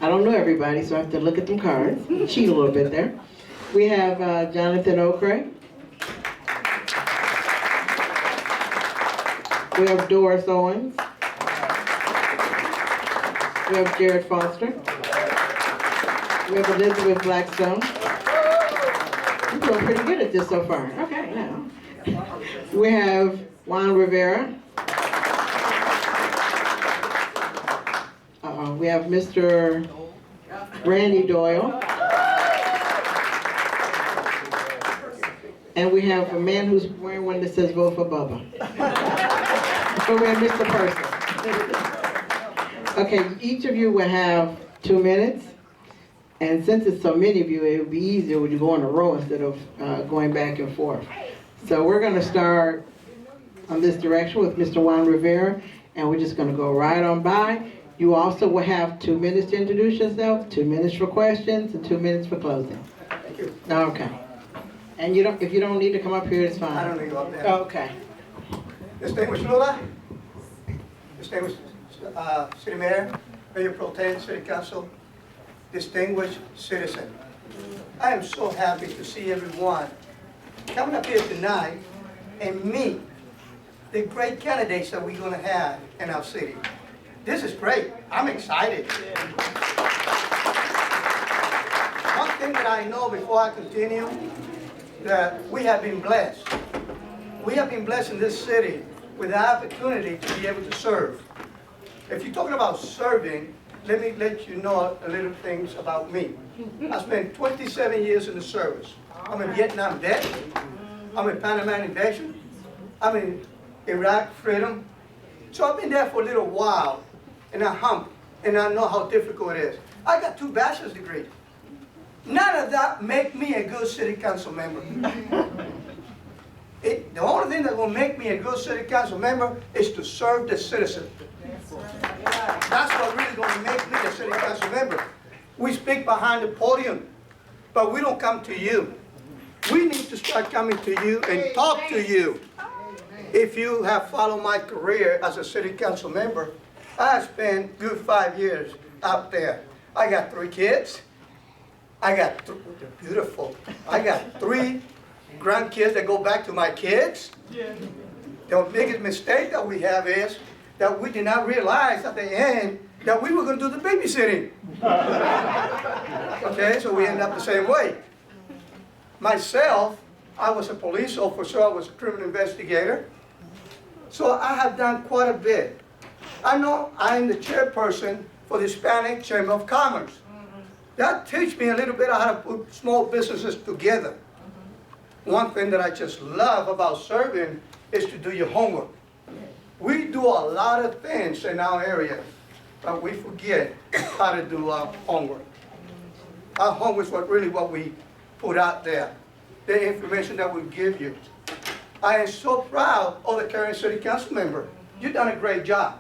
I don't know everybody, so I have to look at them cards, cheat a little bit there. We have Jonathan Okray. We have Doris Owens. We have Jared Foster. We have Elizabeth Blackstone. You're doing pretty good at this so far. Okay, now. We have Juan Rivera. We have Mr. Randy Doyle. And we have a man who's wearing one that says vote for Bubba. So we have Mr. Person. Okay, each of you will have 2 minutes. And since it's so many of you, it would be easier when you go in a row instead of going back and forth. So we're going to start on this direction with Mr. Juan Rivera, and we're just going to go right on by. You also will have 2 minutes to introduce yourself, 2 minutes for questions, and 2 minutes for closing. Thank you. Okay. And you don't, if you don't need to come up here, it's fine. I don't need to go up there. Okay. Distinguished Lula, distinguished City Mayor, Mayor Pro Tem, City Council, distinguished citizen. I am so happy to see everyone coming up here tonight and meet the great candidates that we're going to have in our city. This is great. I'm excited. One thing that I know before I continue, that we have been blessed. We have been blessed in this city with the opportunity to be able to serve. If you're talking about serving, let me let you know a little things about me. I spent 27 years in the service. I'm a Vietnam vet. I'm a Panama invasion. I'm in Iraq freedom. So I've been there for a little while, and I know how difficult it is. I got 2 bachelor's degrees. None of that make me a good city council member. The only thing that will make me a good city council member is to serve the citizen. That's what really going to make me a city council member. We speak behind the podium, but we don't come to you. We need to start coming to you and talk to you. If you have followed my career as a city council member, I spent good 5 years out there. I got 3 kids. They're beautiful. I got 3 grandkids that go back to my kids. The biggest mistake that we have is that we did not realize at the end that we were going to do the babysitting. Okay, so we end up the same way. Myself, I was a police officer, I was a criminal investigator. So I have done quite a bit. I know I am the chairperson for the Hispanic Chamber of Commerce. That teaches me a little bit how to put small businesses together. One thing that I just love about serving is to do your homework. We do a lot of things in our area, but we forget how to do our homework. Our homework is what we put out there, the information that we give you. I am so proud of the current city council member. You've done a great job.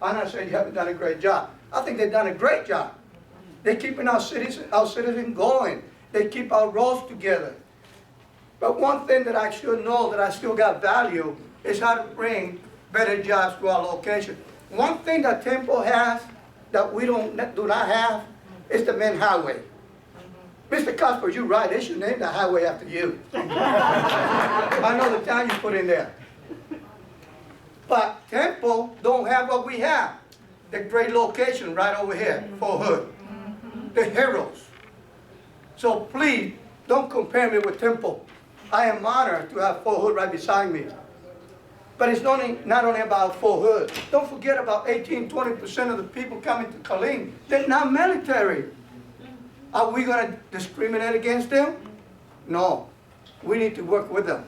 I'm not saying you haven't done a great job. I think they've done a great job. They're keeping our citizens going. They keep our roads together. But one thing that I should know that I still got value is how to bring better jobs to our location. One thing that Temple has that we do not have is the main highway. Mr. Cuthbert, you're right. They should name the highway after you. I know the time you put in there. But Temple don't have what we have. The great location right over here, Fort Hood. The heroes. So please, don't compare me with Temple. I am honored to have Fort Hood right beside me. But it's not only about Fort Hood. Don't forget about 18–20% of the people coming to Killeen. They're not military. Are we going to discriminate against them? No. We need to work with them.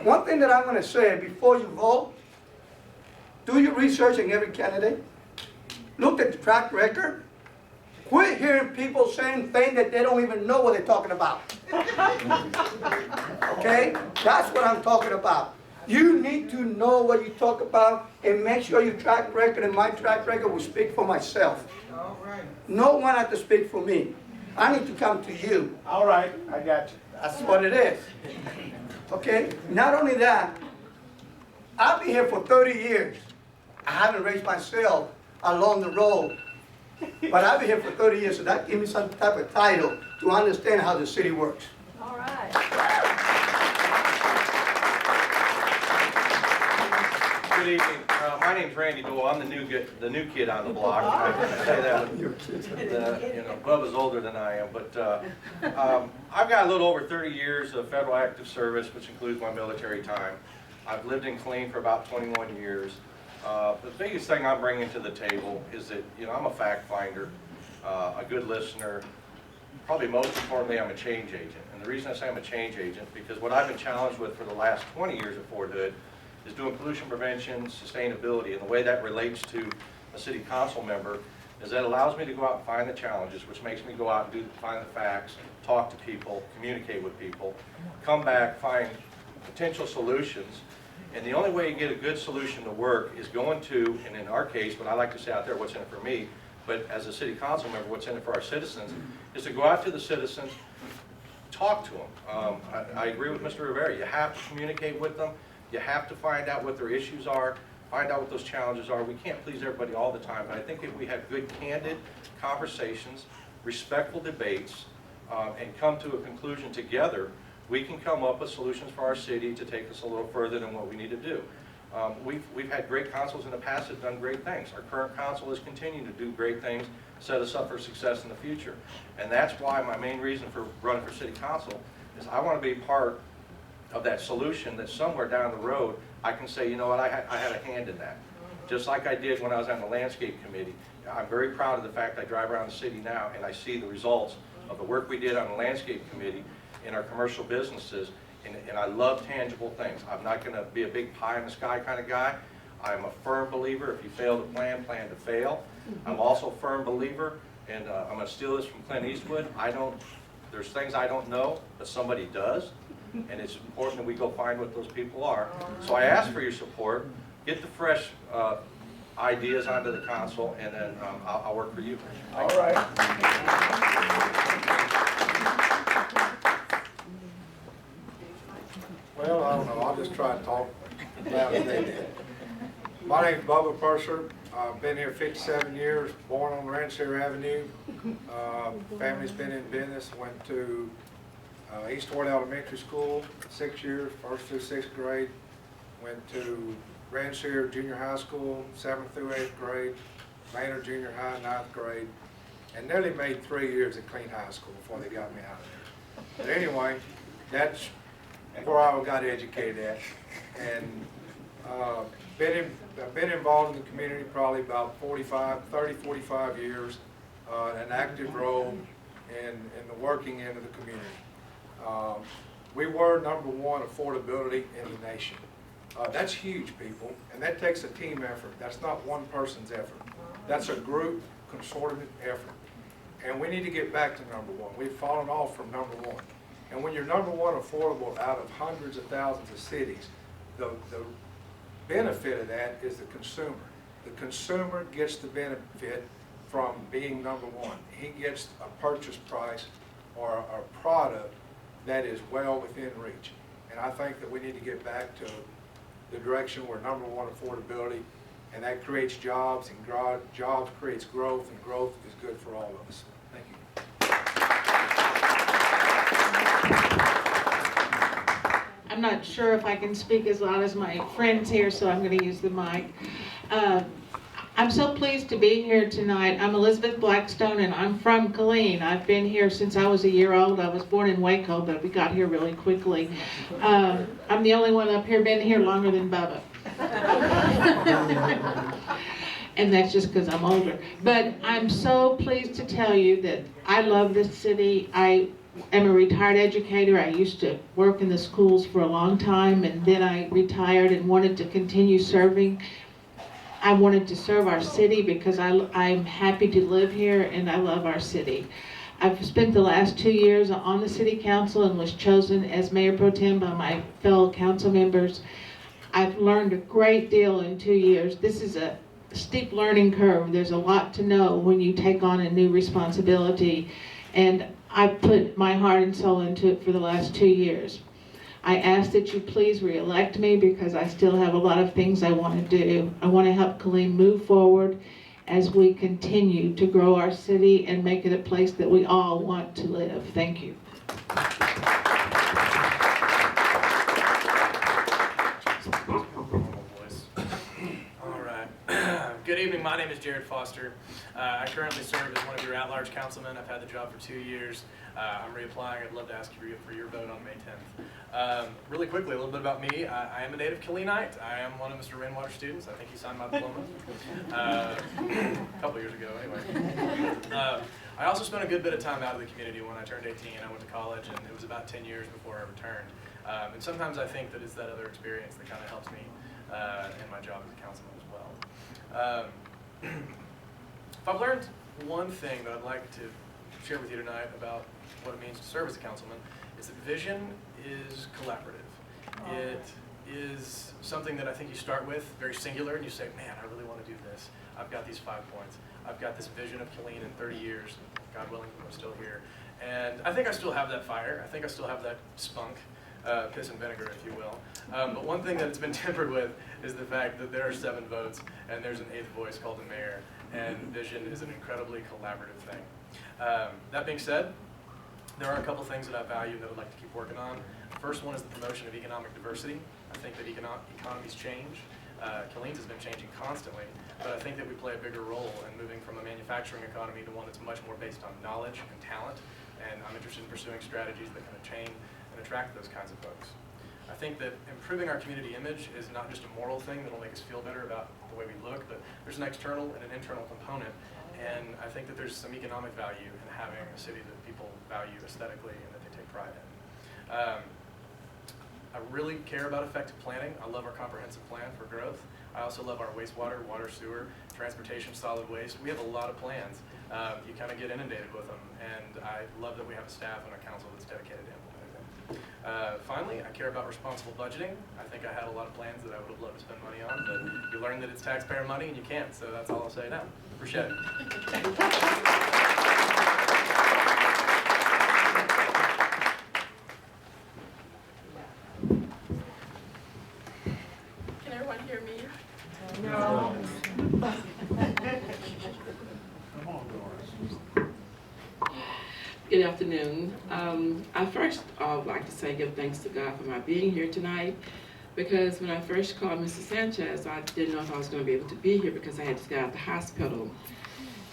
One thing that I'm going to say before you vote, do your research on every candidate. Look at the track record. Quit hearing people saying things that they don't even know what they're talking about. Okay? That's what I'm talking about. You need to know what you talk about and make sure your track record and my track record will speak for myself. No one has to speak for me. I need to come to you. All right, I got you. That's what it is. Okay? Not only that, I've been here for 30 years. I haven't raised myself along the road But I've been here for 30 years, so that gives me some type of title to understand how the city works. All right. Good evening. My name's Randy Dole. I'm the new kid on the block. I say that with, Bubba's older than I am, but I've got a little over 30 years of federal active service, which includes my military time. I've lived in Killeen for about 21 years. The biggest thing I'm bringing to the table is that, I'm a fact finder, a good listener. Probably most importantly, I'm a change agent. And the reason I say I'm a change agent, because what I've been challenged with for the last 20 years at Fort Hood is doing pollution prevention, sustainability, and the way that relates to a city council member is that allows me to go out and find the challenges, which makes me go out and find the facts, talk to people, communicate with people, come back, find potential solutions. And the only way you get a good solution to work is going to, and in our case, what I like to say out there, what's in it for me, but as a city council member, what's in it for our citizens, is to go out to the citizens, talk to them. I agree with Mr. Rivera. You have to communicate with them. You have to find out what their issues are, find out what those challenges are. We can't please everybody all the time, but I think if we have good, candid conversations, respectful debates, and come to a conclusion together, we can come up with solutions for our city to take us a little further than what we need to do. We've had great councils in the past that have done great things. Our current council is continuing to do great things, set us up for success in the future. And that's why my main reason for running for city council is I want to be part of that solution that somewhere down the road I can say, you know what, I had a hand in that. Just like I did when I was on the landscape committee. I'm very proud of the fact I drive around the city now and I see the results of the work we did on the landscape committee in our commercial businesses, and I love tangible things. I'm not going to be a big pie in the sky kind of guy. I'm a firm believer, if you fail to plan, plan to fail. I'm also a firm believer, and I'm going to steal this from Clint Eastwood, there's things I don't know, but somebody does, and it's important that we go find what those people are. So I ask for your support, get the fresh ideas onto the council, and then I'll work for you. All right. Well, I don't know. I'll just try to talk loud as they did. My name's Bubba Cursor. I've been here 57 years, born on Rancher Avenue. Family's been in business. Went to Eastward Elementary School, 6 years, 1st through 6th grade. Went to Rancher Junior High School, 7th through 8th grade. Maynard Junior High, 9th grade. And nearly made 3 years at Killeen High School before they got me out of there. But anyway, that's where I got educated at, and been involved in the community probably about 30, 45 years, an active role in the working end of the community. We were #1 affordability in the nation. That's huge, people, and that takes a team effort. That's not one person's effort. That's a group, consortium effort, and we need to get back to #1. We've fallen off from #1. And when you're #1 affordable out of hundreds of thousands of cities, the benefit of that is the consumer. The consumer gets the benefit from being #1. He gets a purchase price or a product that is well within reach. And I think that we need to get back to the direction where #1 affordability, and that creates jobs, and jobs creates growth, and growth is good for all of us. Thank you. I'm not sure if I can speak as loud as my friends here, so I'm going to use the mic. I'm so pleased to be here tonight. I'm Elizabeth Blackstone, and I'm from Killeen. I've been here since I was a year old. I was born in Waco, but we got here really quickly. I'm the only one up here been here longer than Bubba. And that's just because I'm older. But I'm so pleased to tell you that I love this city. I am a retired educator. I used to work in the schools for a long time, and then I retired and wanted to continue serving. I wanted to serve our city because I'm happy to live here and I love our city. I've spent the last 2 years on the city council and was chosen as mayor pro tem by my fellow council members. I've learned a great deal in 2 years. This is a steep learning curve. There's a lot to know when you take on a new responsibility, and I've put my heart and soul into it for the last 2 years. I ask that you please re-elect me because I still have a lot of things I want to do. I want to help Killeen move forward, as we continue to grow our city and make it a place that we all want to live. Thank you. All right. Good evening. My name is Jared Foster. I currently serve as one of your at-large councilmen. I've had the job for 2 years. I'm reapplying. I'd love to ask you for your vote on May 10th. Really quickly, a little bit about me. I am a native Killeenite. I am one of Mr. Rainwater's students. I think he signed my diploma a couple years ago, anyway. I also spent a good bit of time out of the community. When I turned 18, I went to college, and it was about 10 years before I returned. And sometimes I think that it's that other experience that kind of helps me in my job as a councilman as well. If I've learned one thing that I'd like to share with you tonight about what it means to serve as a councilman, is that vision is collaborative. It is something that I think you start with very singular, and you say, man, I really want to do this. I've got these 5 points. I've got this vision of Killeen in 30 years, God willing, I'm still here. And I think I still have that fire. I think I still have that spunk. Piss and vinegar, if you will. But one thing that it's been tempered with is the fact that there are 7 votes and there's an 8th voice called the mayor, and vision is an incredibly collaborative thing. That being said, there are a couple things that I value that I'd like to keep working on. The first one is the promotion of economic diversity. I think that economies change. Killeen's has been changing constantly, but I think that we play a bigger role in moving from a manufacturing economy to one that's much more based on knowledge and talent, and I'm interested in pursuing strategies that can attain and attract those kinds of folks. I think that improving our community image is not just a moral thing that will make us feel better about the way we look, but there's an external and an internal component, and I think that there's some economic value in having a city that people value aesthetically and that they take pride in. I really care about effective planning. I love our comprehensive plan for growth. I also love our wastewater, water, sewer, transportation, solid waste. We have a lot of plans. You kind of get inundated with them, and I love that we have a staff and a council that's dedicated to implementing them. Finally, I care about responsible budgeting. I think I had a lot of plans that I would have loved to spend money on, but you learn that it's taxpayer money and you can't, so that's all I'll say now. Appreciate it. Can everyone hear me? No. Good afternoon. I first would like to say give thanks to God for my being here tonight, because when I first called Mr. Sanchez, I didn't know if I was going to be able to be here because I had just got out of the hospital.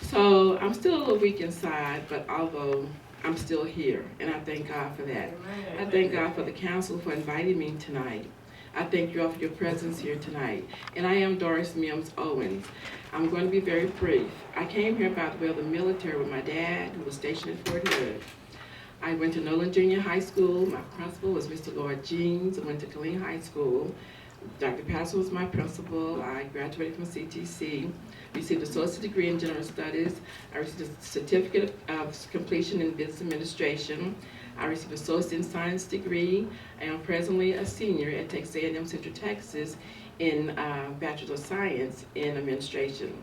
So I'm still a little weak inside, but although I'm still here, and I thank God for that. I thank God for the council for inviting me tonight. I thank you all for your presence here tonight. And I am Doris Mims Owens. I'm going to be very brief. I came here by the way of the military with my dad, who was stationed at Fort Hood. I went to Nolan Junior High School. My principal was Mr. Lloyd Jeans. I went to Killeen High School. Dr. Pastor was my principal. I graduated from CTC, received an associate degree in general studies. I received a certificate of completion in business administration. I received an associate in science degree. I am presently a senior at Texas A&M Central Texas in Bachelor of Science in Administration.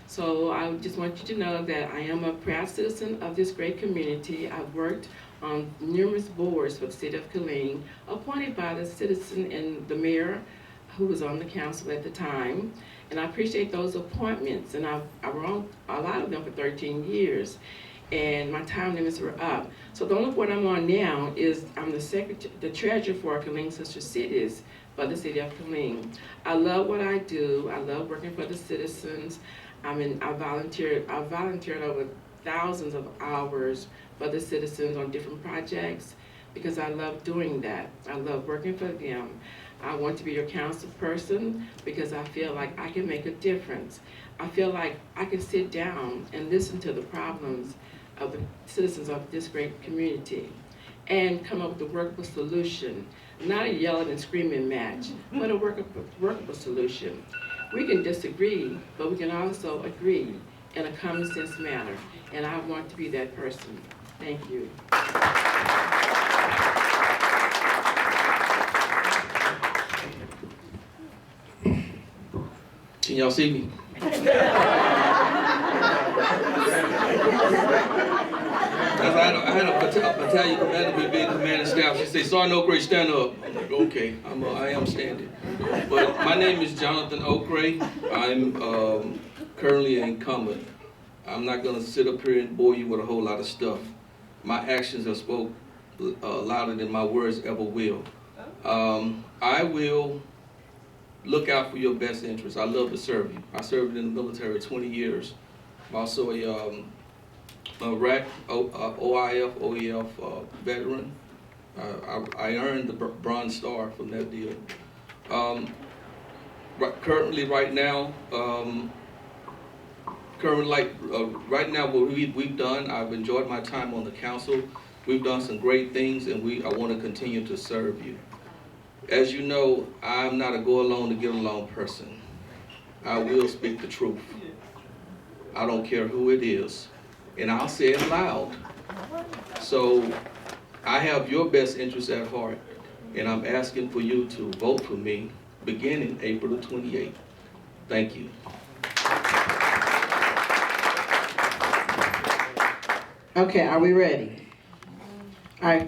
So I just want you to know that I am a proud citizen of this great community. I've worked on numerous boards for the city of Killeen, appointed by the citizen and the mayor, who was on the council at the time. And I appreciate those appointments, and I've run a lot of them for 13 years. And my time limits were up. So the only board I'm on now is I'm the treasurer for Killeen Sister Cities for the city of Killeen. I love what I do. I love working for the citizens. I volunteered over thousands of hours for the citizens on different projects because I love doing that. I love working for them. I want to be your council person because I feel like I can make a difference. I feel like I can sit down and listen to the problems of the citizens of this great community and come up with a workable solution. Not a yelling and screaming match, but a workable solution. We can disagree, but we can also agree in a common sense manner, and I want to be that person. Thank you. Can y'all see me? I had a battalion commander be big commanding staff. She said, "Sergeant Okray, stand up." I'm like, okay, I am standing. But my name is Jonathan Okray. I'm currently an incumbent. I'm not gonna sit up here and bore you with a whole lot of stuff. My actions have spoke louder than my words ever will. I will look out for your best interests. I love to serve you. I served in the military 20 years. I'm also a RAC, OIF, OEF veteran. I earned the Bronze Star from that deal. Currently, right now, right now, what we've done, I've enjoyed my time on the council. We've done some great things, and I want to continue to serve you. As you know, I'm not a go along to get along person. I will speak the truth. I don't care who it is, and I'll say it loud. So I have your best interests at heart, and I'm asking for you to vote for me beginning April the 28th. Thank you. Okay, are we ready? All right,